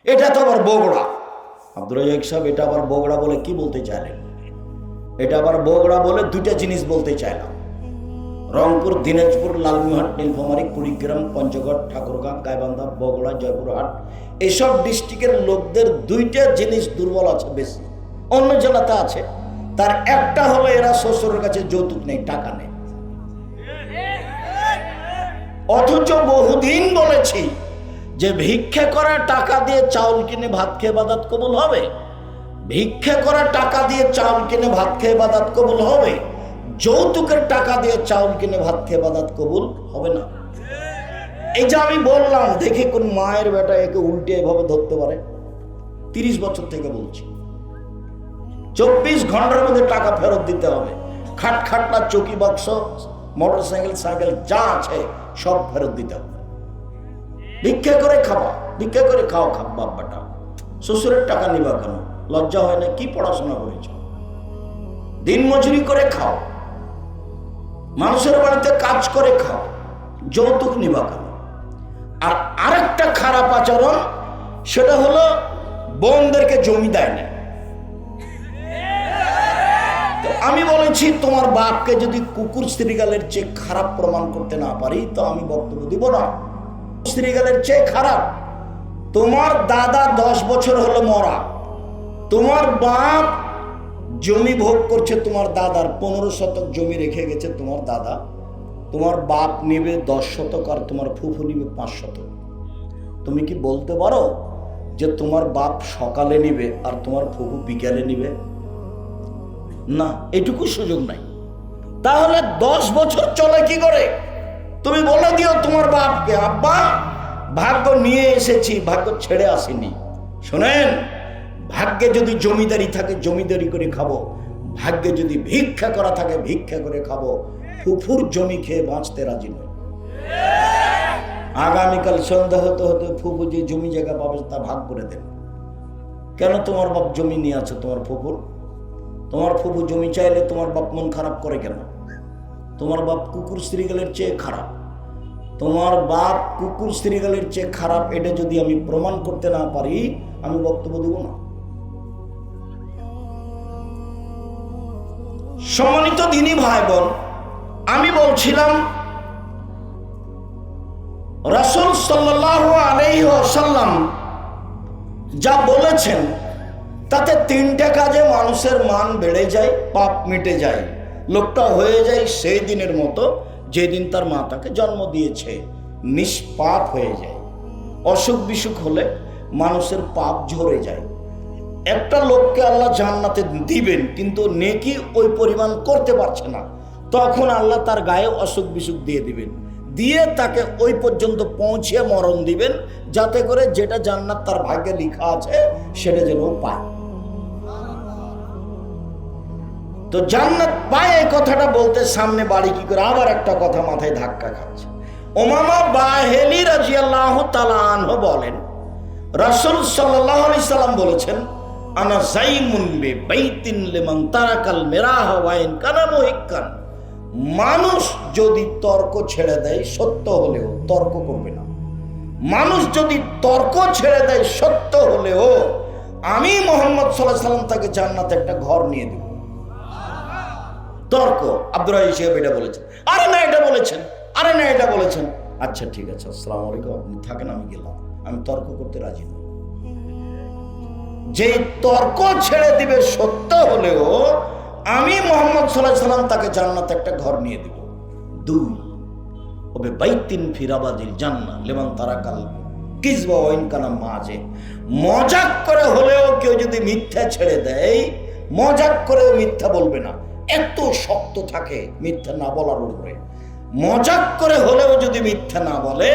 এটা তো আবার বগুড়া। আব্দুর রাজ্জাক সাহেব এটা আবার বগুড়া বলে কি বলতে চাইলেন? এটা আবার বগুড়া বলে দুইটা জিনিস বলতে চাইলাম। রংপুর, দিনাজপুর, লালমনিরহাট, নীলফামারী, কুড়িগ্রাম, পঞ্চগড়, ঠাকুরগাঁও, গাইবান্ধা, বগুড়া, জয়পুরহাট এইসব ডিস্ট্রিক্টের লোকদের দুইটা জিনিস দুর্বল আছে বেশি, অন্য জেলাতে আছে। তার একটা হলো এরা শ্বশুরের কাছে যৌতুক নেই, টাকা নেই। অথচ বহুদিন বলেছি যে ভিক্ষা করা টাকা দিয়ে চাউল কিনে ভাত খেয়ে ইবাদত কবুল হবে। ভিক্ষা করা টাকা দিয়ে চাউল কিনে ভাত খেয়ে ইবাদত কবুল হবে, যৌতুকের টাকা দিয়ে চাউল কিনে ভাত খেয়ে ইবাদত কবুল হবে না। এই যে আমি বললাম, দেখে কোন মায়ের বেটা একে উল্টে এভাবে ধরতে পারে? 30 বছর থেকে বলছি 24 ঘন্টার মধ্যে টাকা ফেরত দিতে হবে। খাটখাটনা, চৌকি, বাক্স, মোটরসাইকেল, সাইকেল যা আছে সব ফেরত দিতে হবে। ভিক্ষা করে খাওয়া, ভিক্ষা করে খাও বাপ বেটা। শ্বশুরের টাকা নিবা কেন? লজ্জা হয় না? কি পড়াশোনা করেছ? দিন মজুরি করে খাও, মানুষের বাড়িতে কাজ করে খাও, যৌতুক নিবা কেন? আর আরেকটা খারাপ আচরণ, সেটা হলো বোনদেরকে জমি দেয় না। আমি বলেছি তোমার বাপকে যদি কুকুর শ্রীগালের চেয়ে খারাপ প্রমাণ করতে না পারি তো আমি বক্তব্য দিব না। শ্রীগালের চেয়ে খারাপ। তোমার দাদা 10 বছর হলো মরা, তোমার বাপ জমি ভোগ করছে, তোমার দাদার 15 শতক জমি রেখে গেছে তোমার দাদা। তোমার বাপ নেবে 10 শতক আর তোমার ফুফু নেবে 5 শতক। তুমি কি বলতে পারো যে তোমার বাপ সকালে নিবে আর তোমার ফুফু বিকালে নিবে? না, এটুকু সুযোগ নাই। তাহলে 10 বছর চলে কি করে? তুমি বলে দিও তোমার বাপকে, আব্বা ভাগ্য নিয়ে এসেছি, ভাগ্য ছেড়ে আসেনি। শোনেন, ভাগ্যে যদি জমিদারি থাকে জমিদারি করে খাবো, ভাগ্যে যদি ভিক্ষা করা থাকে ভিক্ষা করে খাবো। ফুফুর জমি খেয়ে বাঁচতে রাজি নয়। আগামীকাল সন্ধ্যা হতে হতে ফুফু যে জমি জায়গা পাবে তা ভাগ করে দেন। কেন তোমার বাপ জমি নিয়ে আছে তোমার ফুফুর? তোমার ফুফু জমি চাইলে তোমার বাপ মন খারাপ করে কেন? তোমার বাপ কুকুর শ্রীগালের চেয়ে খারাপ। তোমার বাপ কুকুর শ্রীগালের চেয়ে খারাপ, এটা যদি আমি প্রমাণ করতে না পারি আমি বক্তব্য দেব না। সম্মানিত দিনী ভাই বোন, আমি বলছিলাম রাসূল সাল্লাল্লাহু আলাইহি ওয়াসাল্লাম যা বলেছেন তাতে 3টে কাজে মানুষের মান বেড়ে যায়, পাপ মিটে যায়। লোকটা হয়ে যায় সেই দিনের মতো যেদিন তার মা তাকে জন্ম দিয়েছে, নিষ্পাপ হয়ে যায়। অসুখ বিসুখ হলে মানুষের পাপ ঝরে যায়। একটা লোককে আল্লাহ জান্নাতে দিবেন কিন্তু নেকি ওই পরিমাণ করতে পারছে না, তখন আল্লাহ তার গায়ে অসুখ বিসুখ দিয়ে দিবেন, দিয়ে তাকে ওই পর্যন্ত পৌঁছিয়ে মরণ দিবেন, যাতে করে যেটা জান্নাত তার ভাগ্যে লেখা আছে সেটা যেন পায়। তো জান্নাত পায় এই কথাটা বলতে সামনে বাড়ি কি করে আবার একটা কথা মাথায় ধাক্কা খাচ্ছে। উমামা বাহিলী রাদিয়াল্লাহু তাআলা আনহু বলেন, রাসূল সাল্লাল্লাহু আলাইহি সাল্লাম বলেছেন, আনা যাইমুন বিবাইতিন লিমান তারাকাল মিরাহ ওয়া ইন কানা মুহিক্কান। মানুষ যদি তর্ক ছেড়ে দেয়, সত্য হলেও তর্ক করবে না। মানুষ যদি তর্ক ছেড়ে দেয় সত্য হলেও আমি মুহাম্মদ সাল্লাল্লাহু আলাইহি সাল্লাম তাকে জান্নাতে একটা ঘর নিয়ে দেব। তর্ক। আব্দুর রাজ্জাক সাহেব এটা বলেছেন, আরে না এটা বলেছেন, আরে না এটা বলেছেন। আচ্ছা ঠিক আছে, আসসালামু আলাইকুম, আপনি থাকেন, আমি গেলাম, আমি তর্ক করতে রাজি নই। যে তর্ক ছেড়ে দিবে সত্য হলেও আমি মুহাম্মদ সাল্লাল্লাহু আলাইহি সাল্লাম তাকে জান্নাতে একটা ঘর নিয়ে দেব। 2 ওবে বাইতিন ফিরাবাদিল জান্নাহ লিমান তারাকাল কিযবা ওয়া ইন কানা মাযে। মজাক করে হলেও কেউ যদি মিথ্যা ছেড়ে দেয়, মজাক করেও মিথ্যা বলবে না, এত শক্ত থাকে মিথ্যা না বলার উপরে। মজাক করে হলেও যদি মিথ্যা না বলে,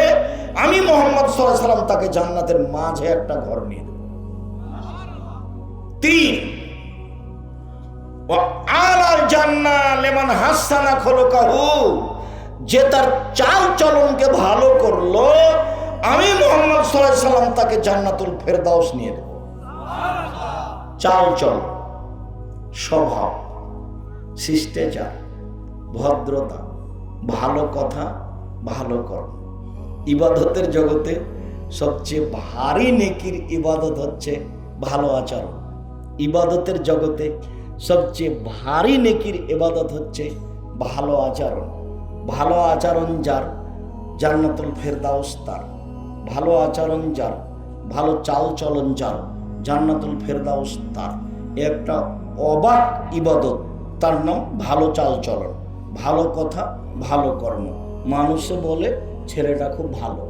আমি মুহাম্মদ সাল্লাল্লাহু আলাইহি সাল্লাম তাকে জান্নাতের মাঝে একটা ঘর নিয়ে দেব। 3 ওয়া আলাল জান্নাহ লিমান হাসানা খুলুকাহু। যে তার চাল চলনকে ভালো করলো, আমি মুহাম্মদ সাল্লাল্লাহু আলাইহি সাল্লাম তাকে জান্নাতুল ফেরদাউস নিয়ে দেব। চাল চল, স্বভাব, শিষ্টাচার, ভদ্রতা, ভালো কথা, ভালো কর্ম। ইবাদতের জগতে সবচেয়ে ভারী নেকির ইবাদত হচ্ছে ভালো আচরণ। ইবাদতের জগতে সবচেয়ে ভারী নেকির ইবাদত হচ্ছে ভালো আচরণ। ভালো আচরণ যার, জান্নাতুল ফেরদাউস তার। ভালো আচরণ যার, ভালো চাল চলন যার, জান্নাতুল ফেরদাউস তার। একটা অবাক ইবাদত, তার নাম ভালো চাল চলন, ভালো কথা, ভালো কর্ম। মানুষে বলে ছেলেটা খুব ভালো,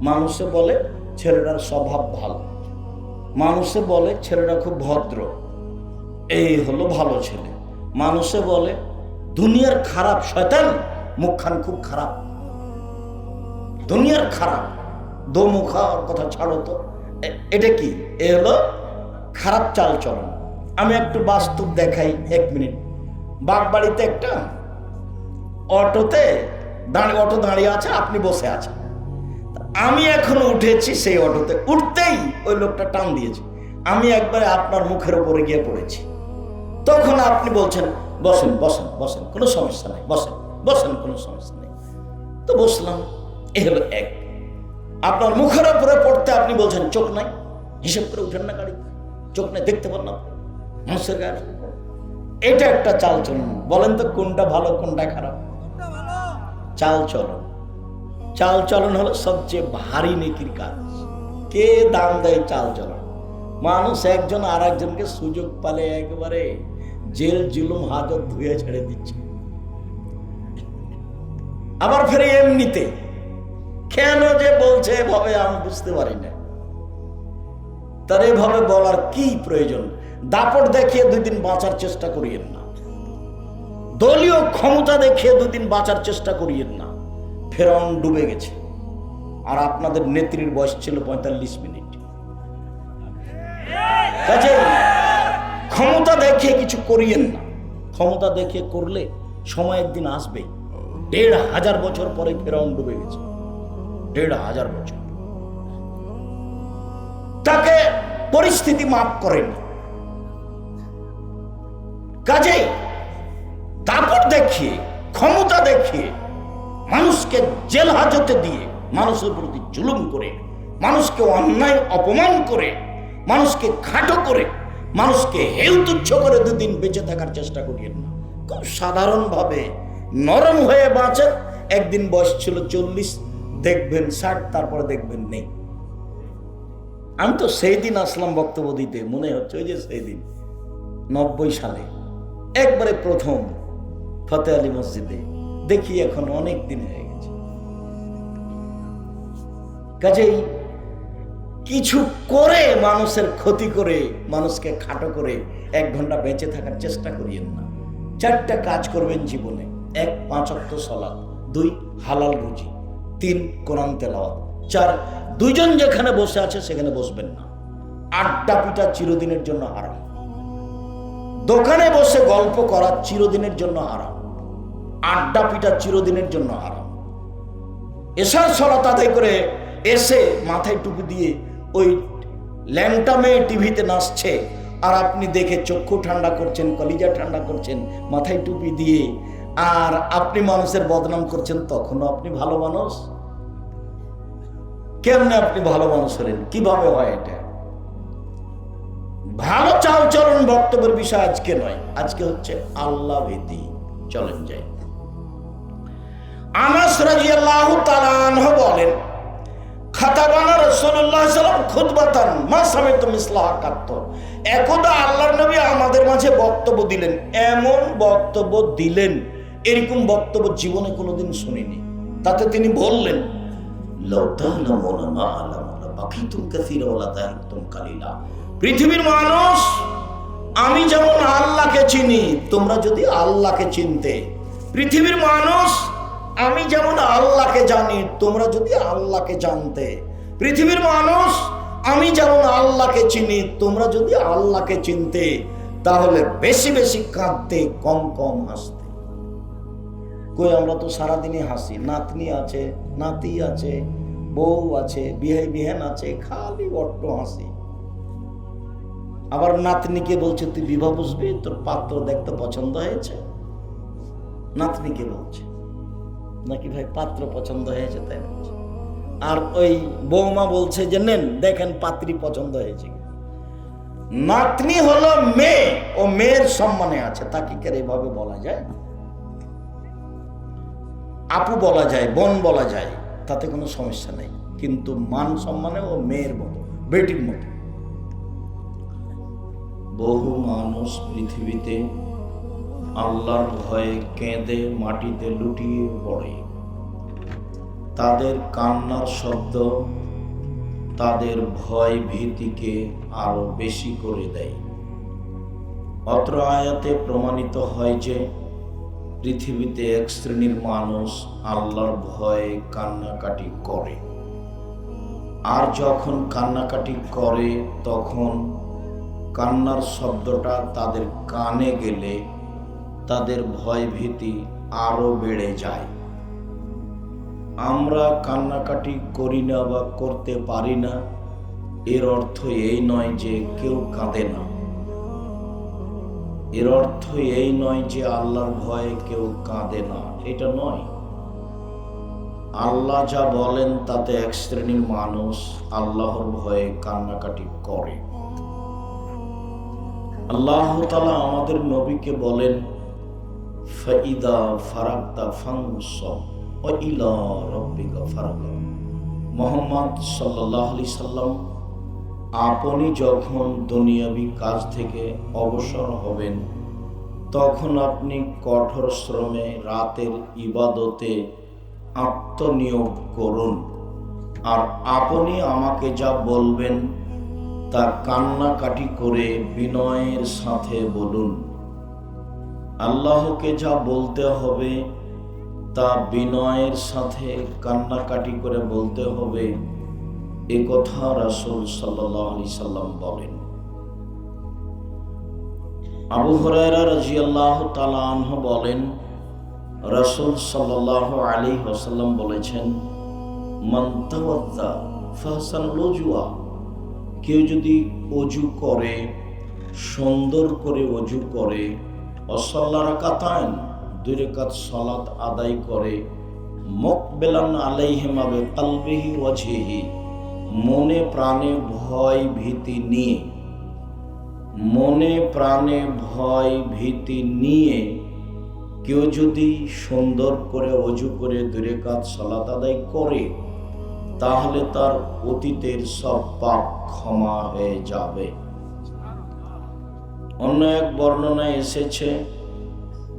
মানুষে বলে ছেলেটার স্বভাব ভালো, মানুষে বলে ছেলেটা খুব ভদ্র, এই হলো ভালো ছেলে। মানুষে বলে দুনিয়ার খারাপ শয়তান, মুখখান খুব খারাপ, দুনিয়ার খারাপ, দোমুখা কথা ছাড়ো তো, এটা কি? এ হলো খারাপ চাল চলন। আমি একটু বাস্তব দেখাই, 1 মিনিট। বাগবাড়িতে একটা অটোতে অটো দাঁড়িয়ে আছে, আপনি বসে আছেন, আমি এখন উঠেছি সেই অটোতে, উঠতেই ওই লোকটা টান দিয়েছে, আমি একবারে আপনার মুখের উপরে গিয়ে পড়েছি। তখন আপনি বলছেন বসেন বসেন বসেন, কোনো সমস্যা নেই, বসেন বসেন, কোনো সমস্যা নেই। তো বসলাম। এ হলো এক। আপনার মুখের উপরে পড়তে আপনি বলছেন চোখ নাই, হিসেব করে উঠেন না গাড়ি, চোখ নাই, দেখতে পারলাম মানুষের গাড়ি। এটা একটা চাল চলন। বলেন তো কোনটা ভালো কোনটা খারাপ? চাল চলন। চাল চলন হলো সবচেয়ে ভারী নেকির কাজ। কে দাম দেয় চাল চলন? মানুষ একজন আর একজনকে সুযোগ পালে একেবারে জেল জুলুম হাজত ধুয়ে ছেড়ে দিচ্ছে। আবার ফেরে এমনিতে কেন যে বলছে এভাবে আমি বুঝতে পারি না। তার এভাবে বলার কি প্রয়োজন? দাপট দেখিয়ে 2 দিন বাঁচার চেষ্টা করিয়েন না, দলীয় ক্ষমতা দেখিয়ে 2 দিন বাঁচার চেষ্টা করিয়েন না। ফেরাউন ডুবে গেছে, আর আপনাদের নেত্রীর বয়স ছিল 45 মিনিট। কাজে ক্ষমতা দেখিয়ে কিছু করিয়েন না। ক্ষমতা দেখিয়ে করলে সময় একদিন আসবে। 1500 বছর পরে ফেরাউন ডুবে গেছে, 1500 বছর। তাকে পরিস্থিতি মাফ করেনি। কাজে দাপট দেখিয়ে, ক্ষমতা দেখিয়ে, মানুষকে জেল হাজতে দিয়ে, মানুষের প্রতি জুলুম করে, মানুষকে অন্যায় অপমান করে, মানুষকে খাটো করে, মানুষকে হেউ তুচ্ছ করে 2 দিন বেঁচে থাকার চেষ্টা করিয়েন না। খুব সাধারণভাবে নরম হয়ে বাঁচেন। একদিন বয়স ছিল 40, দেখবেন 60, তারপরে দেখবেন নেই। আমি তো সেই দিন আসলাম বক্তব্য দিতে, মনে হচ্ছে ওই যে সেই দিন 90 সালে একবারে প্রথম ফতে আলী মসজিদে, দেখি এখন অনেক দিন হয়ে গেছে। কাজেই কিছু করে মানুষের ক্ষতি করে, মানুষকে খাটো করে 1 ঘন্টা বেঁচে থাকার চেষ্টা করিয়েন না। 4টা কাজ করবেন জীবনে। 1 5 ওয়াক্ত সালাত, 2 হালাল রুজি, 3 কোরআন তেলাওয়াত, 4 দুইজন যেখানে বসে আছে সেখানে বসবেন না। আড্ডা পিটা চিরদিনের জন্য হারাম। দোকানে বসে গল্প করা চিরদিনের জন্য হারাম। আড্ডা পিটা চিরদিনের জন্য হারাম। এশার সালাত আদায় করে এসে মাথায় টুপি দিয়ে ওই ল্যাংটা মেয়ে টিভিতে নাচছে, আর আপনি দেখে চক্ষু ঠান্ডা করছেন, কলিজা ঠান্ডা করছেন মাথায় টুপি দিয়ে, আর আপনি মানুষের বদনাম করছেন, তখনও আপনি ভালো মানুষ? কেমনে আপনি ভালো মানুষ হলেন? কিভাবে হয় এটা? ভালো চাল চলন বক্তব্যের বিষয় আজকে নয়, আজকে হচ্ছে আল্লাহ ভীতি। চলেন যাই। আনাস রাদিয়াল্লাহু তাআলা আনহু বলেন, খাতাবানা রাসূলুল্লাহ সাল্লাল্লাহু আলাইহি ওয়াসাল্লাম খুতবাতান মা সামিতু মিসলাহা কাত্ত। একদা আল্লাহর নবী আমাদের মাঝে বক্তব্য দিলেন, এমন বক্তব্য দিলেন, এরকম বক্তব্য জীবনে কোনোদিন শুনিনি। তাতে তিনি বললেন, লাউ তা'লামুনা মা আ'লামু লাবাকিতুম কাসীরা ওয়া লা তা'লামতুম কালিলা। পৃথিবীর মানুষ, আমি যেমন আল্লাহকে চিনি, তোমরা যদি আল্লাহকে চিনতে। পৃথিবীর মানুষ, আমি যেমন আল্লাহকে জানি, তোমরা যদি আল্লাহকে জানতে। পৃথিবীর মানুষ, আমি যেমন আল্লাহকে চিনি, তোমরা যদি আল্লাহকে চিনতে, তাহলে বেশি বেশি কাঁদতে, কম কম হাসতে। কই আমরা তো সারাদিনই হাসি। নাতনি আছে, নাতি আছে, বউ আছে, বিহান আছে, খালি অট্ট হাসি। আবার নাতনিকে বলছে তুই বিবাহ বুঝবি, তোর পাত্র দেখতে পছন্দ হয়েছে। নাতনিকে বলছে নাকি ভাই পাত্র পছন্দ হয়েছে, তাই বলছে। আর ওই বৌমা বলছে যে নেন দেখেন পাত্রী পছন্দ হয়েছে। নাতনি হলো মেয়ে, ও মেয়ের সম্মানে আছে, তাকে কে এভাবে বলা যায়? আপু বলা যায়, বোন বলা যায়, তাতে কোনো সমস্যা নেই, কিন্তু মান সম্মানে ও মেয়ের মতো, বেটির মতো। বহু মানুষ পৃথিবীতে আল্লাহর ভয়ে কেঁদে মাটিতে লুটিয়ে পড়ে। তাদের কান্নার শব্দ তাদের ভয় ভীতিকে আরো বেশি করে দেয়। অত্র আয়াতে প্রমাণিত হয় যে পৃথিবীতে এক শ্রেণীর মানুষ আল্লাহর ভয়ে কান্নাকাটি করে, আর যখন কান্নাকাটি করে তখন কান্নার শব্দটা তাদের কানে গেলে তাদের ভয় ভীতি আরো বেড়ে যায়। আমরা কান্নাকাটি করি না বা করতে পারি না, এর অর্থ এই নয় যে কেউ কাঁদে না। এর অর্থ এই নয় যে আল্লাহর ভয়ে কেউ কাঁদে না, এটা নয়। আল্লাহ যা বলেন তাতে এক শ্রেণীর মানুষ আল্লাহর ভয়ে কান্নাকাটি করে। আল্লাহ তাআলা আমাদের নবীকে বলেন, ফাইদা ফারাগতা ফানসব ওয়া ইলা রাব্বিকা ফারগাব। মুহাম্মদ সাল্লাল্লাহু আলাইহি সাল্লাম, আপনি যখন দুনিয়াবি কাজ থেকে অবসর হবেন তখন আপনি কঠোর শ্রমে রাতের ইবাদতে আত্মনিয়োগ করুন, আর আপনি আমাকে যা বলবেন তা কান্নাকাটি করে বিনয়ের সাথে বলুন। আল্লাহকে যা বলতে হবে তা বিনয়ের সাথে কান্নাকাটি করে বলতে হবে, এ কথা রাসূল সাল্লাল্লাহু আলাইহি সাল্লাম বলেন। আবু হুরায়রা রাদিয়াল্লাহু তাআলা আনহু বলেন, রাসূল সাল্লাল্লাহু আলাইহি ওয়াসাল্লাম বলেছেন, মান তাওয়াদ্দা ফাহসানুল উজুয়া, কেউ যদি ওযু করে, সুন্দর করে ওযু করে, ওয়াসাল্লা রাকাতাইন, 2 রাকাত সালাত আদায় করে, মুকবিলান আলাইহিমা বিকলবিহি ওয়াজহিহি, মনে প্রাণে ভয় ভীতি নিয়ে, মনে প্রাণে ভয় ভীতি নিয়ে কেউ যদি সুন্দর করে ওযু করে 2 রাকাত সালাত আদায় করে, তাহলে তার অতীতের সব পাপ ক্ষমা হয়ে যাবে। অন্য এক বর্ণনায় এসেছে,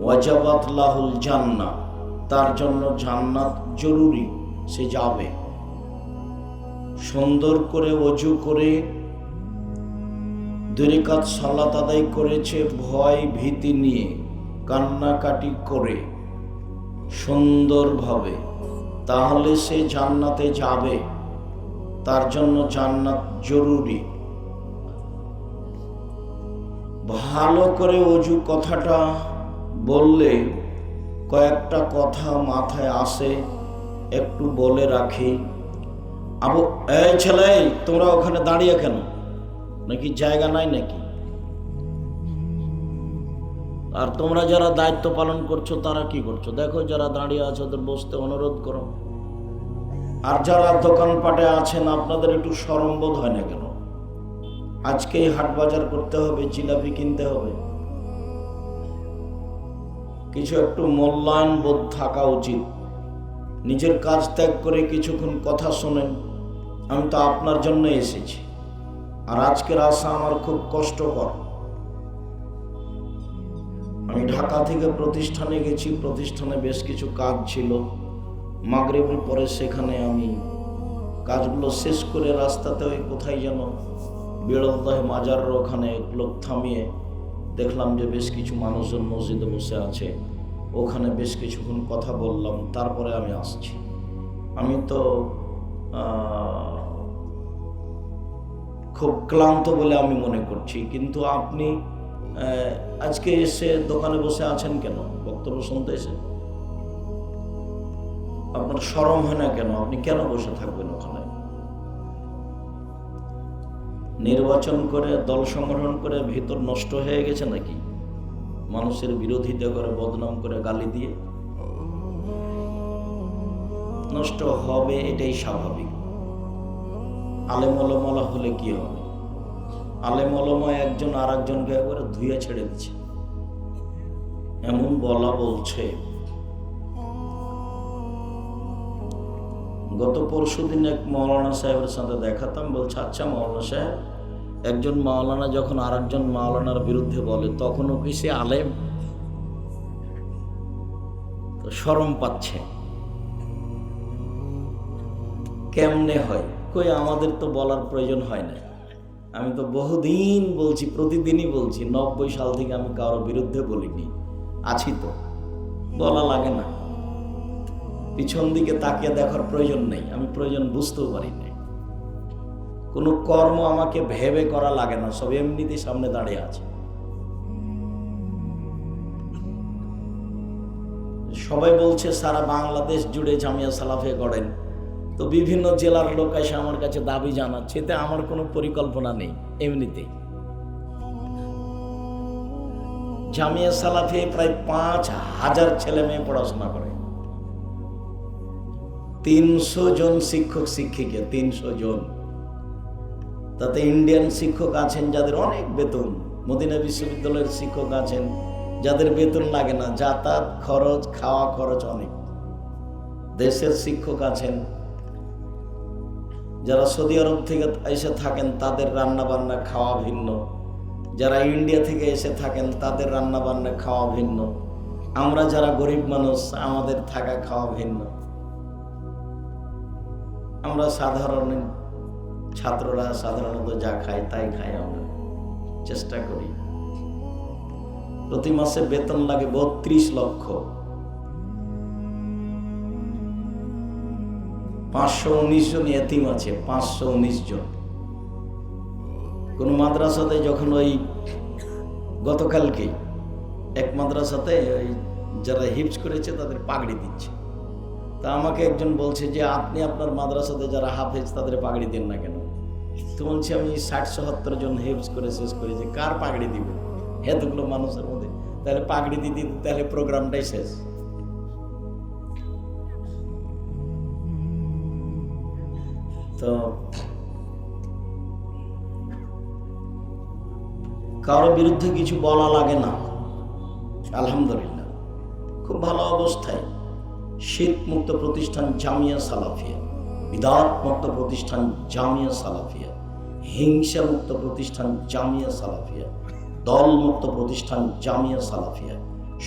ওয়াজাবাত লাহুল জান্নাহ, তার জন্য জান্নাত জরুরি, সে যাবে। সুন্দর করে ওযু করে 2 রাকাত সালাত আদায় করেছে ভয় ভীতি নিয়ে, কান্নাকাটি করে সুন্দরভাবে, তাহলে সে জান্নাতে যাবে, তার জন্য জান্নাত জরুরি। ভালো করে ওযু কথাটা বললে কয়েকটা কথা মাথায় আসে, একটু বলে রাখি। এই ছেলে, তোমরা ওখানে দাঁড়িয়ে কেন? নাকি জায়গা নাই নাকি? আর তোমরা যারা দায়িত্ব পালন করছো তারা কি করছো? দেখো, যারা দাঁড়িয়ে আছে ওদের বসতে অনুরোধ করো। আর যারা দোকানপাটে আছেন, আপনাদের একটু শরম বোধ হয় না কেন? আজকেই হাট বাজার করতে হবে, জিলাপি কিনতে হবে, কিছু একটু মূল্যায়ন বোধ থাকা উচিত। নিজের কাজ ত্যাগ করে কিছুক্ষণ কথা শোনেন। আমি তো আপনার জন্য এসেছি, আর আজকের আসা আমার খুব কষ্টকর। আমি ঢাকা থেকে প্রতিষ্ঠানে গেছি, প্রতিষ্ঠানে বেশ কিছু কাজ ছিল। মাগরিবের পরে সেখানে আমি কাজগুলো শেষ করে রাস্তাতে ওই কোথায় যেন বিড়লদহ মাজারের ওখানে লোক থামিয়ে দেখলাম যে বেশ কিছু মানুষজন মসজিদে বসে আছে। ওখানে বেশ কিছুক্ষণ কথা বললাম, তারপরে আমি আসছি। আমি তো খুব ক্লান্ত বলে আমি মনে করছি, কিন্তু আপনি আজকে এসে দোকানে বসে আছেন কেন? বক্তব্য শুনতে এসে আপনার শরম হয় না কেন? আপনি কেন বসে থাকবেন ওখানে? নির্বাচন করে, দল সংগঠন করে ভিতর নষ্ট হয়ে গেছে নাকি? মানুষের বিরোধিতা করে, বদনাম করে, গালি দিয়ে। নষ্ট হবে, এটাই স্বাভাবিক। আলেম ওলামা হলে কি হবে? আলেম ওলামা একজন আর একজনকে একবারে ধুয়ে ছেড়ে দিচ্ছে, এমন বলছে। গত পরশুদিন এক মাওলানা সাহেবের সাথে দেখাতাম, বলছে আচ্ছা মাওলানা সাহেব, একজন মাওলানা যখন আর একজন মাওলানার বিরুদ্ধে বলে তখনও কি সে আলেম? তো শরম পাচ্ছে। কেমনে হয়? কই আমাদের তো বলার প্রয়োজন হয় না। আমি তো বহুদিন বলছি, প্রতিদিনই বলছি, 90 সাল থেকে আমি কারোর বিরুদ্ধে বলিনি, আছি তো, বলা লাগে না। পিছন দিকে তাকিয়ে দেখার প্রয়োজন নেই, আমি প্রয়োজন বুঝতেও পারি না। কোনো কর্ম আমাকে ভেবে করা লাগে না, সব এমনিতেই সামনে দাঁড়িয়ে আছে। সবাই বলছে সারা বাংলাদেশ জুড়ে জামিয়া সালাফিয়া গড়েন, তো বিভিন্ন জেলার লোক এসে আমার কাছে দাবি জানাচ্ছে, এতে আমার কোনো পরিকল্পনা নেই। এমনিতেই জামিয়া সালাফিয়া প্রায় 5000 ছেলে মেয়ে পড়াশোনা করে, 300 জন শিক্ষক শিক্ষিকা, 300 জন। তাতে ইন্ডিয়ান শিক্ষক আছেন যাদের অনেক বেতন, মদিনা বিশ্ববিদ্যালয়ের শিক্ষক আছেন যাদের বেতন লাগে না, যাতায়াত খরচ, খাওয়া খরচ অনেক। দেশের শিক্ষক আছেন যারা সৌদি আরব থেকে এসে থাকেন, তাদের রান্না বান্না খাওয়া ভিন্ন। যারা ইন্ডিয়া থেকে এসে থাকেন তাদের রান্না বান্না খাওয়া ভিন্ন। আমরা যারা গরিব মানুষ, আমাদের থাকা খাওয়া ভিন্ন। আমরা সাধারণ ছাত্ররা সাধারণত যা খাই তাই খাই, আমরা চেষ্টা করি। প্রতি মাসে বেতন লাগে 32 লক্ষ। 519 জন এতিম আছে, 519 জন। কোন মাদ্রাসাতে যখন ওই গতকালকে এক মাদ্রাসাতে ওই যারা হিফজ করেছে তাদের পাগড়ি দিচ্ছে, তা আমাকে একজন বলছে যে আপনি আপনার মাদ্রাসাতে যারা হাফেজ তাদের পাগড়ি দেন না কেন? তো বলছি আমি 60-70 জন হিফজ করে শেষ করেছি, কার পাগড়ি দিব এতগুলো মানুষের মধ্যে? তাহলে পাগড়ি দিতে তাহলে প্রোগ্রামটাই শেষ। তো কারো বিরুদ্ধে কিছু বলা লাগে না, আলহামদুলিল্লাহ খুব ভালো অবস্থায়। শিরক মুক্ত প্রতিষ্ঠান জামিয়া সালাফিয়া, বিদআত মুক্ত প্রতিষ্ঠান জামিয়া সালাফিয়া, হিংসা মুক্ত প্রতিষ্ঠান জামিয়া সালাফিয়া, দল মুক্ত প্রতিষ্ঠান জামিয়া সালাফিয়া,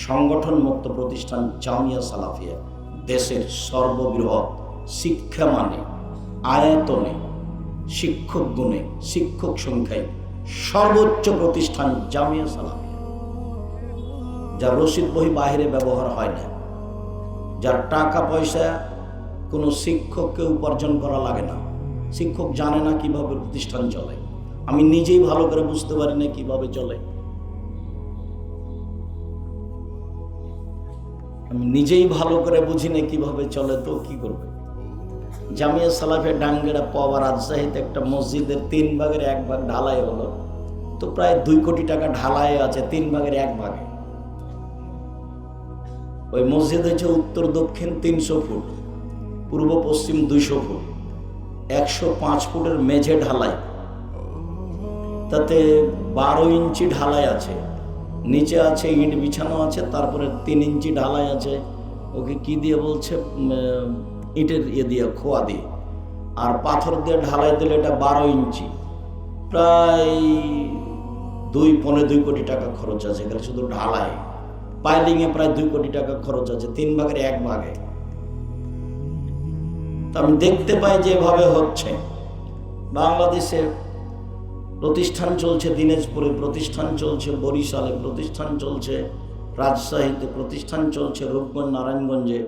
সংগঠন মুক্ত প্রতিষ্ঠান জামিয়া সালাফিয়া, দেশের সর্ববৃহৎ শিক্ষা মানে, আয়তনে, শিক্ষক গুণে, শিক্ষক সংখ্যায় সর্বোচ্চ প্রতিষ্ঠান জামিয়া সালাফিয়া, যার রসিদ বই বাহিরে ব্যবহার হয় না, যার টাকা পয়সা কোনো শিক্ষককে উপার্জন করা লাগে না। শিক্ষক জানে না কিভাবে প্রতিষ্ঠান চলে, আমি নিজেই ভালো করে বুঝতে পারি না কিভাবে চলে। আমি নিজেই ভালো করে বুঝি না কিভাবে চলে, তো কি করবে? জামিয়া সালাফিয়া ডাঙ্গেরা পাওয়া রাজশাহীতে একটা মসজিদের 3 ভাগের 1 ভাগ ঢালাই হলো, তো প্রায় 2 কোটি টাকা ঢালাই আছে 3 ভাগের 1 ভাগে। ওই মসজিদ হচ্ছে উত্তর দক্ষিণ 300 ফুট, পূর্ব পশ্চিম 200 ফুট, 105 ফুটের মেঝে ঢালাই, তাতে 12 ইঞ্চি ঢালাই আছে, নিচে আছে ইট বিছানো আছে, তারপরে 3 ইঞ্চি ঢালাই আছে, ওকে কি দিয়ে বলছে, ইটের দিয়ে খোয়া দিয়ে, আর পাথর দিয়ে ঢালাই দিলে এটা 12 ইঞ্চি, প্রায় 2.25 কোটি টাকা খরচ আছে এখানে শুধু ঢালাই। পাইলিংয়ে প্রায় 2 কোটি টাকা খরচ আছে 3 ভাগের 1 ভাগে। তা আমি দেখতে পাই যেভাবে হচ্ছে। বাংলাদেশে প্রতিষ্ঠান চলছে দিনাজপুরে, প্রতিষ্ঠান চলছে বরিশালে, প্রতিষ্ঠান চলছে রাজশাহীতে, প্রতিষ্ঠান চলছে রূপগঞ্জ নারায়ণগঞ্জে।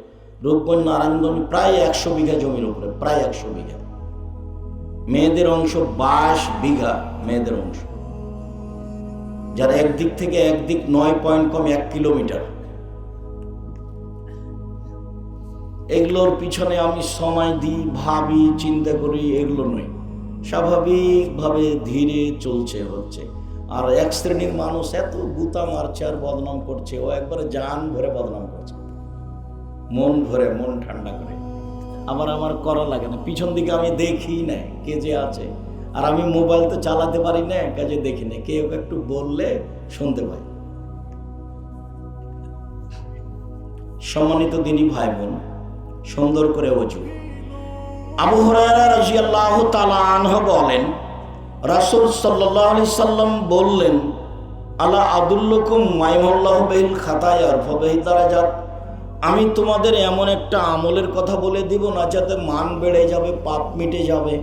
রূপগঞ্জ নারায়ণগঞ্জ প্রায় 100 বিঘা জমির উপরে, প্রায় 100 বিঘা। মেয়েদের অংশ 22 বিঘা, মেয়েদের অংশ, যার একদিক থেকে একদিক 9 পয়েন্ট কম 1 কিলোমিটার। এগুলোর পিছনে আমি সময় দিই, ভাবি, চিন্তা করি, এগুলো নয়, স্বাভাবিকভাবে ধীরে চলছে হচ্ছে। আর এক শ্রেণীর মানুষ এত গুতা মারছে আর বদনাম করছে, ও একবারে জান ভরে বদনাম করছে, মন ভরে, মন ঠান্ডা করে। আবার আমার করা লাগে না, পিছন দিকে আমি দেখি না কে যে আছে, আর আমি মোবাইল তো চালাতে পারি না, কাজে দেখি না, কেউ একটু বললে শুনতে পাই। সম্মানিত দিনী ভাই বোন, সুন্দর করে ওযু। আবু হুরায়রা রাদিয়াল্লাহু তাআলা আনহু বলেন, রাসূল সাল্লাল্লাহু আলাইহি সাল্লাম বললেন, আলা আদুল্লুকুম মাইমাল্লাহু বিল খাতায়া ফাবিহি দারাজাত, আমি তোমাদের এমন একটা আমলের কথা বলে দিব না যাতে মান বেড়ে যাবে, পাপ মিটে যাবে।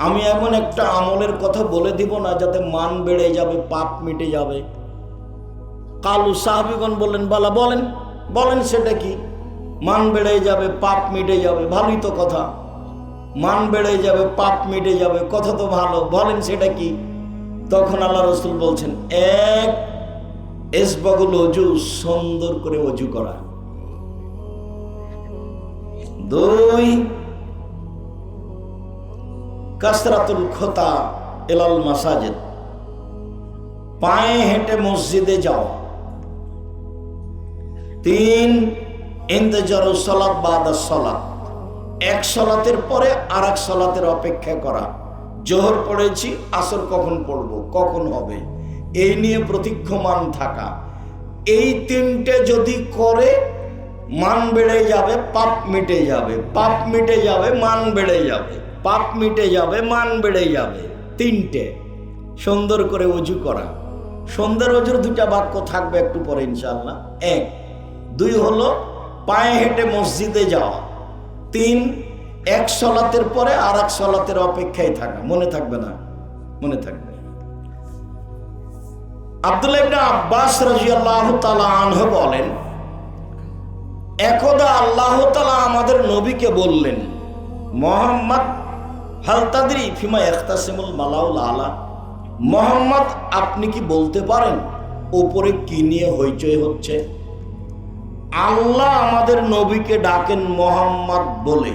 আমি এমন একটা আমলের কথা বলে দিব না যাতে মান বেড়ে যাবে, পাপ মিটে যাবে। কালু, সাহাবীগণ বললেন, বালা বলেন বলেন সেটা কি? মান বেড়ে যাবে, পাপ মিটে যাবে, ভালোই তো কথা। মান বেড়ে যাবে, পাপ মিটে যাবে, কথা তো ভালো, বলেন সেটা কি? তখন আল্লাহ রাসূল বলছেন, এক, ইসবাগুল ওযু, সুন্দর করে ওযু করা। দুই, কাসরাতুল খুতা ইলাল মাসাজিদ, পায়ে হেঁটে মসজিদে যাওয়া। তিন, ইন্তজারুস সালাত বাদাস সালাত, এক সালাতের পরে আরেক সালাতের অপেক্ষা করা। জোহর পড়েছি, আসর কখন পড়ব, কখন হবে, এই নিয়ে প্রতীক্ষমান থাকা। এই তিনটে যদি করে, মান বেড়ে যাবে, পাপ মিটে যাবে, পাপ মিটে যাবে, মান বেড়ে যাবে, পাপ মিটে যাবে, মান বেড়ে যাবে। তিনটে সুন্দর করে ওযু করা। সুন্দর ওযুর দুটা বাক্য থাকবে একটু পরে ইনশাআল্লাহ। এক, দুই হলো পায়ে হেঁটে মসজিদে যাওয়া। তিন, এক সালাতের পরে আর এক সালাতের অপেক্ষায় থাকা। মনে থাকবে না? মনে থাকবে। আব্দুল্লাহ ইবনে আব্বাস রাদিয়াল্লাহু তাআলা আনহু বলেন, একদা আল্লাহ তাআলা আমাদের নবীকে বললেন, মুহাম্মদ হাল তাদরি ফিমা ইখতাসিমুল মালাউল আলা, মুহাম্মদ আপনি কি বলতে পারেন উপরে কি নিয়ে হইচই হচ্ছে? আল্লাহ আমাদের নবীকে ডাকেন মুহাম্মদ বলে,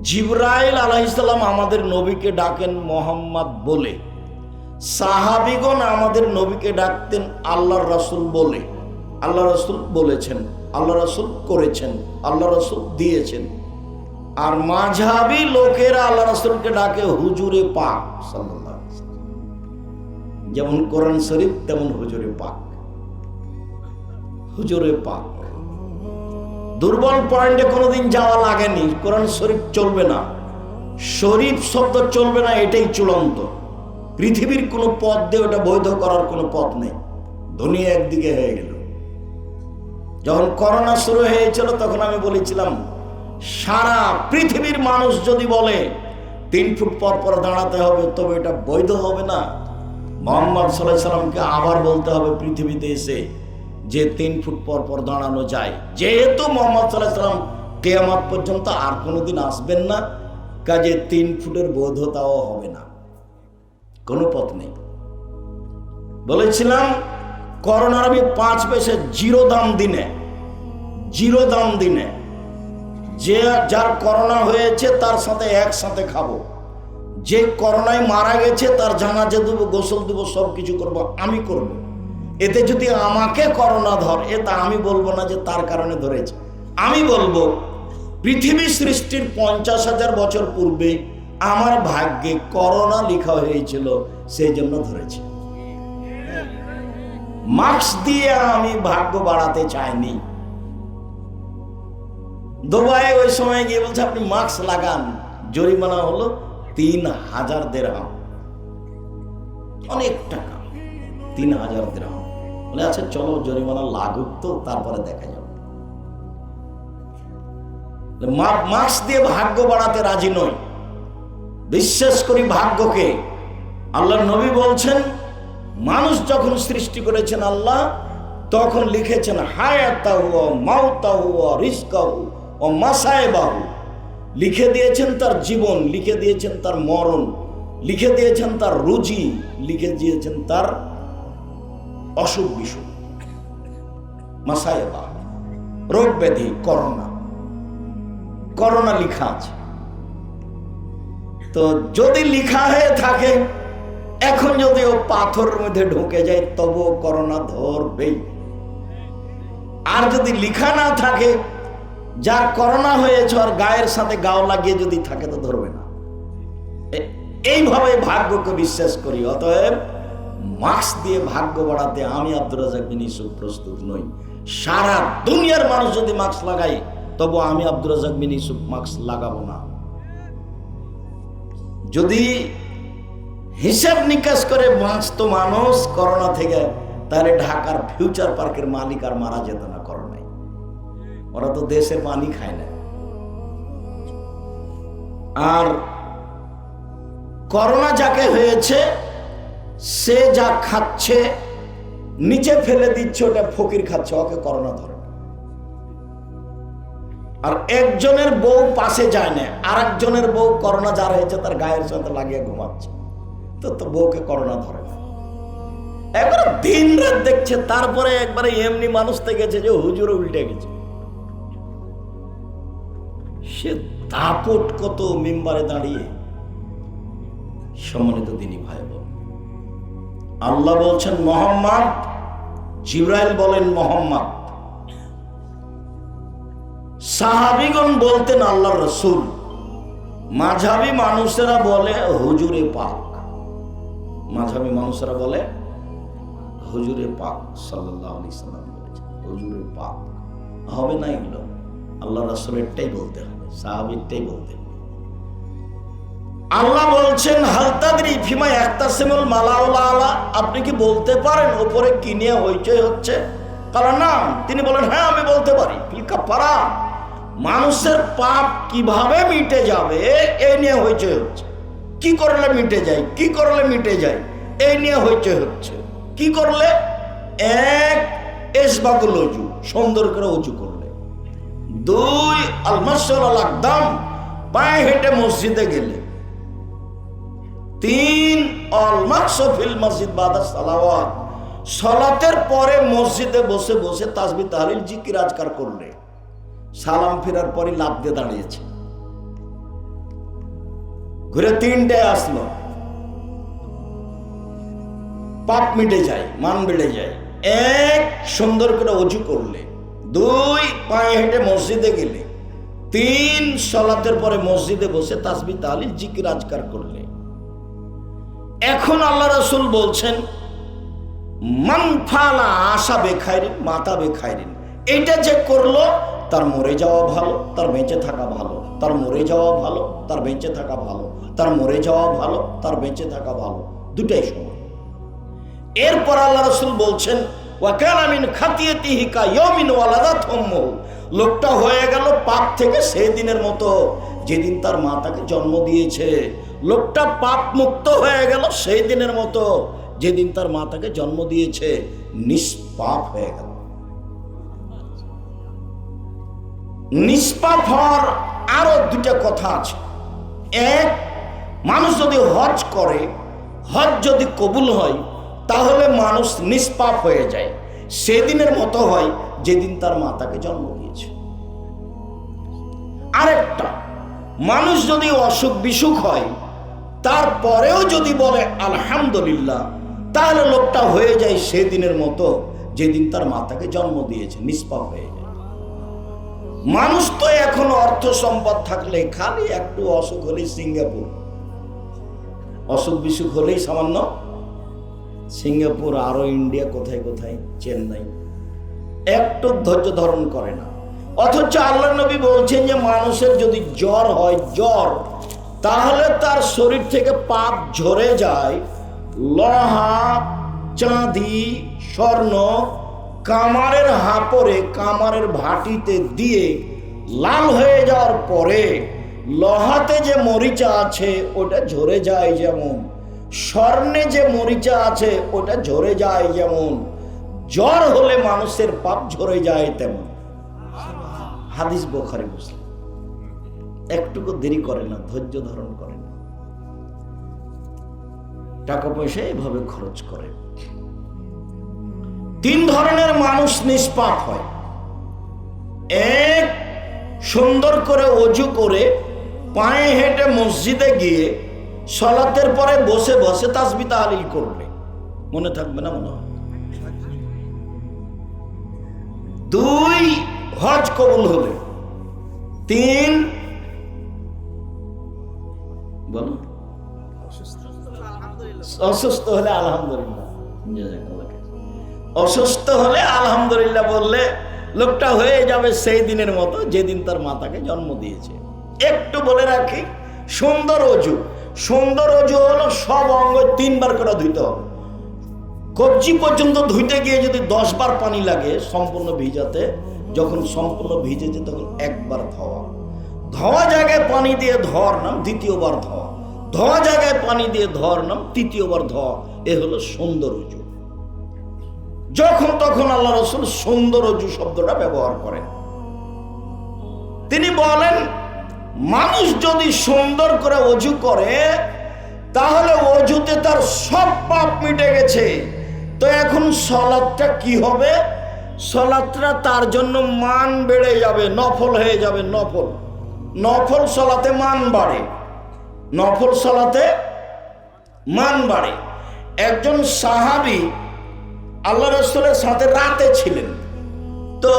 জিবরাইল আলাইহিস সালাম আমাদের নবীকে ডাকেন মুহাম্মদ বলে, সাহাবীগণ আমাদের নবীকে ডাকতেন আল্লাহর রাসূল বলে। আল্লাহ রাসূল বলেছেন, আল্লাহ রাসূল করেছেন, আল্লাহ রাসূল দিয়েছেন। আর মাযহাবী লোকেরা আল্লাহ রাসূলকে ডাকে হুজুরে পাক সাল্লাল্লাহু আলাইহি ওয়াসাল্লাম। যেমন কোরআন শরীফ তেমন হুজুরে পাক, হুজুরে পাক। দুর্বল পয়েন্টে কোনোদিন যাওয়া লাগেনি। কোরআন শরীফ চলবে না, শরীফ শব্দ চলবে না, এটাই চূড়ান্ত। পৃথিবীর কোনো পথ দিয়ে ওটা বৈধ করার কোনো পথ নেই। দুনিয়া একদিকে হয়ে গেল। যখন করোনা শুরু হয়েছিল তখন আমি বলেছিলাম, সারা পৃথিবীর মানুষ যদি বলে 3 ফুট পর পর দাঁড়াতে হবে, তবে এটা বৈধ হবে না। মুহাম্মদ সাল্লাল্লাহু আলাইহি সাল্লামকে আবার বলতে হবে পৃথিবীতে এসে যে 3 ফুট পর পর দাঁড়ানো যায়। যেহেতু মুহাম্মদ সাল্লাল্লাহু আলাইহি সাল্লাম কিয়ামত পর্যন্ত আর কোনোদিন আসবেন না, কাজে 3 ফুটের বৈধতাও হবে না, কোনো পথ নেই। বলেছিলাম করোনার আমি 5 পয়সা জিরো দাম দিনে যে যার করোনা হয়েছে তার সাথে একসাথে খাবো, যে করোনায় মারা গেছে তার জানাজা দেবো, গোসল দেবো, সব কিছু করবো, আমি করব। এতে যদি আমাকে করোনা ধরে, তা আমি বলবো না যে তার কারণে ধরেছে। আমি বলবো পৃথিবী সৃষ্টির 50,000 বছর পূর্বে আমার ভাগ্যে করোনা লেখা হয়েছিল, সেই জন্য ধরেছে। মাস্ক দিয়ে আমি ভাগ্য বাড়াতে চাইনি। দুবাই ওই সময় গিয়ে বলছে আপনি মাস্ক লাগান, জরিমানা হলো 3,000 দিরহাম, অনেক টাকা। 3,000 দিরহাম। বলে আচ্ছা চলো জরিমানা লাগুক তো, তারপরে দেখা যাবে। মাস্ক দিয়ে ভাগ্য বাড়াতে রাজি নই, বিশ্বাস করি ভাগ্যকে। আল্লাহর নবী বলছেন, মানুষ যখন সৃষ্টি করেছেন আল্লাহ, তখন লিখেছেন হায়াতাহু ওয়া মাউতাহু ওয়া রিজকাহু ওয়া মাসাইবাহু, লিখে দিয়েছেন তার জীবন, লিখে দিয়েছেন তার মরণ, লিখে দিয়েছেন তার রুজি, লিখে দিয়েছেন তার অসুখ বিসুখ, মাসাইবা, রোগ ব্যাধি, করোনা লিখা আছে। তো যদি লিখা হয়ে থাকে, এখন যদি ও পাথরের মধ্যে ঢুকে যায় তবুও করোনা ধরবেই। আর যদি লিখা না থাকে, যার করোনা হয়েছে আর গায়ের সাথে গাও লাগিয়ে যদি থাকে তো ধরবে না। এইভাবে ভাগ্যকে বিশ্বাস করি। অতএব মাস্ক দিয়ে ভাগ্য বাড়াতে আমি আব্দুর রাজ্জাক বিন ইউসুফ প্রস্তুত নই। সারা দুনিয়ার মানুষ যদি মাস্ক লাগাই তবু আমি আব্দুর রাজ্জাক বিন ইউসুফ মাস্ক লাগাবো না। যদি হিসাব নিকাশ করে বাঁচত মানুষ করোনা থেকে, তাহলে ঢাকার ফিউচার পার্কের মালিক আর মারা যেত না করোনায়। ওরা তো দেশের পানি খায় না। আর করোনা যাকে হয়েছে সে যা খাচ্ছে নিচে ফেলে দিচ্ছে, ওটা ফকির খাচ্ছে, ওকে করোনা ধরে না। আর একজনের বউ পাশে যায় না, আর একজনের বউ করোনা যার হয়েছে তার গায়ের সাথে লাগিয়ে ঘুমাচ্ছে, তো বউকে করোনা ধরে না। একবার দিন রাত দেখছে, তারপরে একবারে এমনি মানুষ থেকে গেছে যে হুজুরে উল্টে গেছে। সে দাপট কত মিম্বারে দাঁড়িয়ে। সম্মানিত দিনী ভাই বোন, আল্লাহ বলছেন মোহাম্মদ, জিবরাইল বলেন মোহাম্মদ, সাহাবীগণ বলতেন আল্লাহর রাসূল, মাঝহাবি মানুষেরা বলে হুজুরে পাক। মাঝহাবি মানুষেরা বলে হুজুরে পাক সাল্লাল্লাহু আলাইহি সাল্লাম বলেছেন হুজুরে পাক। হবে না এগুলো, আল্লাহ রাসূলেরটাই বলতে হবে, সাহাবীরটাই বলতে হবে। আল্লাহ বলছেন হাল তাদরি ফিমা ইয়াক্তাসিমুল মালাউল আলা, আপনি কি বলতে পারেন উপরে কি নিয়ে হইচই হচ্ছে? কারণ না, তিনি বলেন হ্যাঁ আমি বলতে পারি। ফিল কাফারা, মানুষের পাপ কিভাবে মিটে যাবে এই নিয়ে হইচই হচ্ছে। কি করলে মিটে যায়, কি করলে মিটে যায় এই নিয়ে হইচই হচ্ছে। কি করলে? এক, ইসবাগুল ওযু, সুন্দর করে ওযু করলে। দুই, আল মাসহুল আল আকদাম, পায়ে হেঁটে মসজিদে গেলে। তিন, আল মাকসু ফিল মসজিদ বাদা সালাওয়াত, সালাতের পরে মসজিদে বসে বসে তাসবিহ তাহলিল জিকির আজকার করলে। সালাম ফেরার পরে লাফ দিয়ে দাঁড়িয়েছে, ঘুরে তিনটায় আসলো, পাপ মিটে যায়, মান বেড়ে যায়। এক, সুন্দর করে ওযু করলে। দুই, পায়ে হেঁটে মসজিদে গেলে। তিন, সালাতের পরে মসজিদে বসে তাসবিহ তাহলিল জিকির আজকার করলে। এখন আল্লাহ রাসূল বলছেন মান ফালা আশা বেখাইরিন মাতা বেখাইরিন, এটা যে করলো তার মরে যাওয়া ভালো, তার বেঁচে থাকা ভালো, তার মরে যাওয়া ভালো, তার বেঁচে থাকা ভালো, তার মরে যাওয়া ভালো, তার বেঁচে থাকা ভালো, দুটাই সমান। এরপর আল্লাহ রাসূল বলছেন ওয়া কানা মিন খাতিয়াতিহি কা ইয়াউমিন ওয়ালাদাত উম্মুহু, লোকটা হয়ে গেল পাপ থেকে সেই দিনের মতো যেদিন তার মা তাকে জন্ম দিয়েছে। লোকটা পাপ মুক্ত হয়ে গেল সেই দিনের মতো যেদিন তার মা তাকে জন্ম দিয়েছে, নিষ্পাপ হয়ে গেল। নিষ্পাপ হওয়ার আরো দুটা কথা আছে। এক, মানুষ যদি হজ করে, হজ যদি কবুল হয়, তাহলে মানুষ নিষ্পাপ হয়ে যায়, সেদিনের মতো হয় যেদিন তার মা তাকে জন্ম দিয়েছে। আরেকটা, মানুষ যদি অসুখ বিসুখ হয় তারপরেও যদি বলে আলহামদুলিল্লাহ, তাহলে লোকটা হয়ে যায় সেদিনের মতো যেদিন তার মা তাকে জন্ম দিয়েছে, নিষ্পাপ হয়ে যায়। মানুষ তো এখন অর্থ সম্পদ থাকলে খালি একটু অসুখ হলেই সিঙ্গাপুর, অসুখ বিসুখ হলেই সামান্য সিঙ্গাপুর, আরো ইন্ডিয়া, কোথায় কোথায় চেন্নাই, একটু ধৈর্য ধারণ করে না। অথচ আল্লাহ নবী বলছেন যে মানুষের যদি জ্বর হয়, জ্বর, তাহলে তার শরীর থেকে পাপ ঝরে যায়। লোহা, চাঁদি, স্বর্ণ কামারের হাপরে, কামারের ভাটিতে দিয়ে লাল হয়ে যাওয়ার পরে লোহাতে যে মরিচা আছে ওটা ঝরে যায় যেমন, স্বর্ণে যে মরিচা আছে ওটা ঝরে যায় যেমন, জ্বর হলে মানুষের পাপ ঝরে যায় তেমন। হাদিস বুখারী মুসলিম। একটুকু দেরি করে না, ধৈর্য ধারণ করে না, টাকা পয়সা এভাবে খরচ করে। তিন ধরনের মানুষ নিষ্পাপ হয়। এক, সুন্দর করে ওযু করে পায়ে হেঁটে মসজিদে গিয়ে সালাতের পরে বসে বসে তাসবিহ তাহলিল করলে। মনে থাকবে না মনে হয়? দুই, হজ কবুল হলে। তিন, বলো, অসুস্থ হলে আলহামদুলিল্লাহ। অসুস্থ হলে আলহামদুলিল্লাহ বললে লোকটা হয়ে যাবে সেই দিনের মতো যেদিন তার মাতাকে জন্ম দিয়েছে। একটু বলে রাখি, সুন্দর অজু, সুন্দর অজু হলো সব অঙ্গ 3 বার করে ধুইতে হবে। কবজি পর্যন্ত ধুইতে গিয়ে যদি 10 বার পানি লাগে সম্পূর্ণ ভিজাতে, যখন সম্পূর্ণ ভিজেছে তখন একবার ধোয়া। ধোয়া জায়গায় পানি দিয়ে ধোয়ার নাম দ্বিতীয়বার ধোয়া, ধোয়া জায়গায় পানি দিয়ে ধোয়ার নাম তৃতীয়বার ধোয়া। এ হলো সুন্দর অজু। যখন তখন আল্লাহ রাসূল সুন্দর অজু শব্দটা ব্যবহার করেন। তিনি বলেন, মানুষ যদি সুন্দর করে অজু করে তাহলে অজুতে তার সব পাপ মিটে গেছে। তো এখন সালাতটা কি হবে? সালাতটা তার জন্য মান বেড়ে যাবে, নফল হয়ে যাবে। নফল, নফল সালাতে মান বাড়ে, নফল সালাতে মান বাড়ে। একজন সাহাবী আল্লাহ রাসূলের সাথে রাতে ছিলেন, তো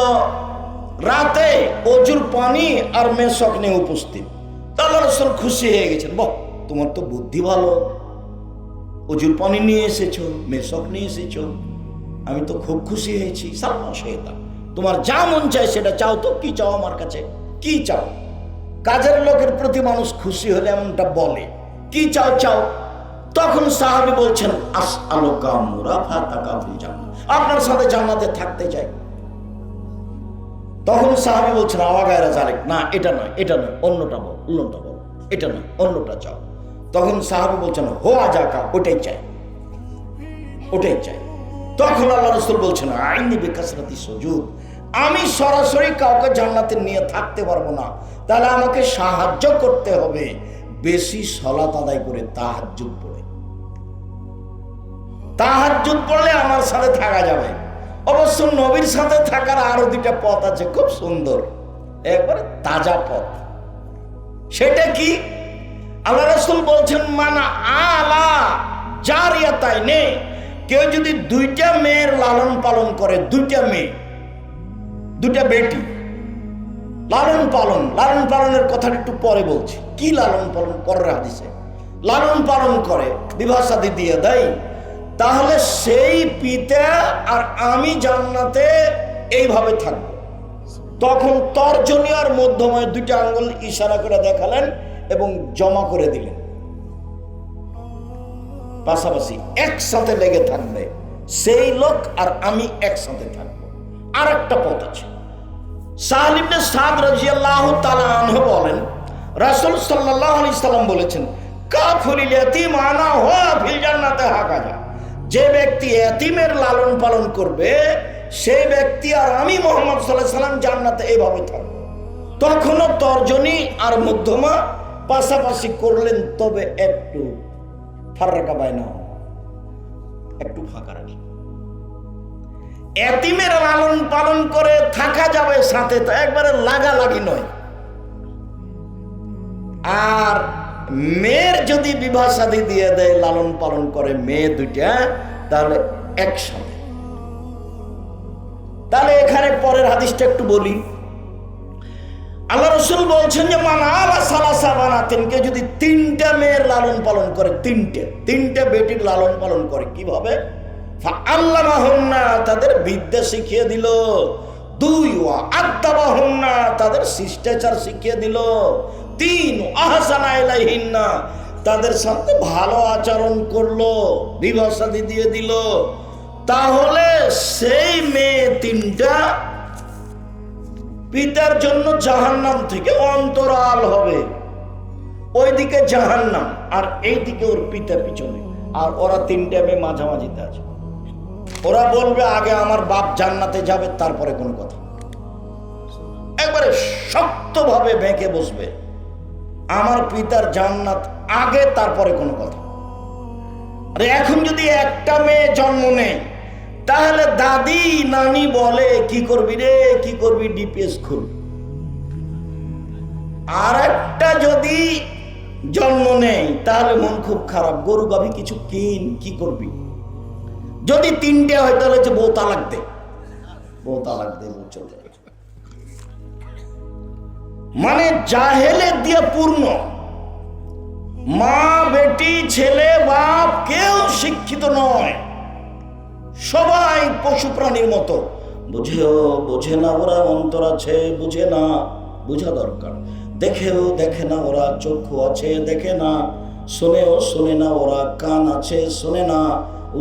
রাতে অজুর পানি আর মেশক নিয়ে উপস্থিত। আল্লাহ রাসূল খুশি হয়ে গেছেন, বাহ, তোমার তো বুদ্ধি ভালো, অজুর পানি নিয়ে এসেছো, মেশক নিয়ে এসেছো, আমি তো খুব খুশি হয়েছি। সালমান শেহতা, তোমার যা মন চায় সেটা চাও। তো কি চাও আমার কাছে? কি চাও? কাজের লোকের প্রতি মানুষ খুশি হলে এমনটা বলে, কি চাও চাও। তখন সাহাবী বলছেন, আসআলুকা মুরাফাতাকা ফিল জান্নাহ, আপনার সাথে জান্নাতে থাকতে চাই। তখন সাহাবী বলছেন, আওয়াগায়রা জালিক, না এটা নয়, এটা নয়, অন্যটা বল, অন্যটা বল, এটা নয়, অন্যটা চাও। তখন সাহাবী বলছেন, হোয়া যাকা, ওটাই চাই, ওটাই চাই। তখন আল্লাহ রাসূল বলছেন, আইনি বিকাসরাতি সুজুদ, আমি সরাসরি কাউকে জান্নাতে নিয়ে থাকতে পারবো না, তাহলে আমাকে সাহায্য করতে হবে বেশি সালাত আদায় করে, তাহাজ্জুদ পড়ে। তাহাজ্জুদ পড়লে আমার সাথে থাকা যাবে। অবশ্য নবীর সাথে থাকার আরো 2টা পথ আছে, খুব সুন্দর, একবারে তাজা পথ। সেটা কি? আল্লাহ রাসূল বলছেন, মানা আলা জারিয়াতাইনে, কেউ যদি 2টা মেয়ের লালন পালন করে, 2টা মেয়ে, 2টা বেটি, লালন পালন, লালন পালনের কথাটা একটু পরে বলছি। কি লালন পালন করে? হাদিসে লালন পালন করে, বিবাহ শাদী দিয়ে দেয়, তাহলে সেই পিতা আর আমি জান্নাতে এইভাবে থাকবো। তখন তর্জনী আর মধ্যময় 2টা আঙ্গুল ইশারা করে দেখালেন এবং জমা করে দিলেন, পাশাপাশি একসাথে লেগে থাকবে সেই লোক আর আমি, একসাথে থাকবো। আর একটা পথ আছে। সাহল ইবনে সাদ রাদিয়াল্লাহু তাআলা আনহু বলেন, রাসূল সাল্লাল্লাহু আলাইহি সাল্লাম বলেছেন, কাফুলিল ইয়াতীম আনা হুয়া ফিল জান্নাতি হাকাজা, যে ব্যক্তি এতিমের লালন পালন করবে সেই ব্যক্তি আর আমি মুহাম্মদ সাল্লাল্লাহু আলাইহি সাল্লাম জান্নাতে এইভাবে থাকবো। তখনও তর্জনী আর মধ্যমা পাশাপাশি করলেন, তবে একটু ফাররাকা বাইনা, একটু ফাঁকা রাখি। এতিমের লালন পালন করে থাকা যাবে সাথে, তো একবারে লাগালাগি নয়। আর মেয়ের যদি বিবাহ শাদী দিয়ে দেয়, লালন পালন করে মেয়ে 2টা, তাহলে একসাথে। তাহলে এখানে পরের হাদিসটা একটু বলি। আল্লাহ রাসূল বলছেন যে, মান আলা সালাসা বানাতিন, কে যদি 3টা মেয়ের লালন পালন করে, 3টে বেটির লালন পালন করে, কিভাবে? ফাআল্লামাহুন্না, তাদের বিদ্যা শিখিয়ে দিল। 2 ওয়া আদাবাহুন্না, তাদের শিষ্টাচার শিখিয়ে দিল। 3 আহসানা ইলাইহিন্না, তাদের সাথে ভালো আচরণ করলো, বিবাহ শাদী দিয়ে দিল। তাহলে সেই মেয়ে 3টা পিতার জন্য জাহান্নাম থেকে অন্তরাল হবে। ওইদিকে জাহান্নাম আর এইদিকে ওর পিতা পিছনে, আর ওরা 3টে মেয়ে মাঝামাঝিতে আছে। ওরা বলবে আগে আমার বাপ জান্নাতে যাবে, তারপরে কোনো কথা। একবারে শক্তভাবে বেঁকে বসবে, আমার পিতার জান্নাত আগে, তারপরে কোনো কথা। আরে এখন যদি একটা মেয়ে জন্ম নেয়, তাহলে দাদি নানি বলে, কি করবি রে, কি করবি, ডিপিএস খুল। আর একটা যদি জন্ম নেয়, তাহলে মন খুব খারাপ, গরু গাভী কিছু কিন, কি করবি। যদি 3টে হয়, তাহলে হচ্ছে বউ তালাক দে, বউ তালাক দে, বউ চলে যায়। মানে জাহেলের দিয়ে পূর্ণ। মা বেটি ছেলে বাপ কেউ শিক্ষিত নয়, সবাই পশু প্রাণীর মতো। বোঝে না ওরা, অন্তর আছে বুঝে না, বোঝা দরকার। দেখেও দেখে না ওরা, চক্ষু আছে দেখে না, শোনেও শোনে না ওরা, কান আছে শোনে না।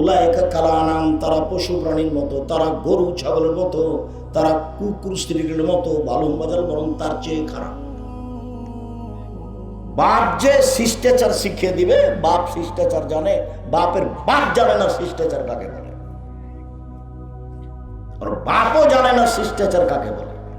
উলায়েকা কাল আনাম, তারা পশু প্রাণীর মতো, তারা গরু ছাগলের মতো, তারা কুকুর স্ত্রীর মতো, বালুম বাজার বরং তার চেয়ে খারাপ। বাপ যে শিষ্টাচার শিখিয়ে দিবে, বাপ শিষ্টাচার জানে, বাপের বাপ জানে না শিষ্টাচার কাকে বলে, আর বাপও জানে না শিষ্টাচার কাকে বলে।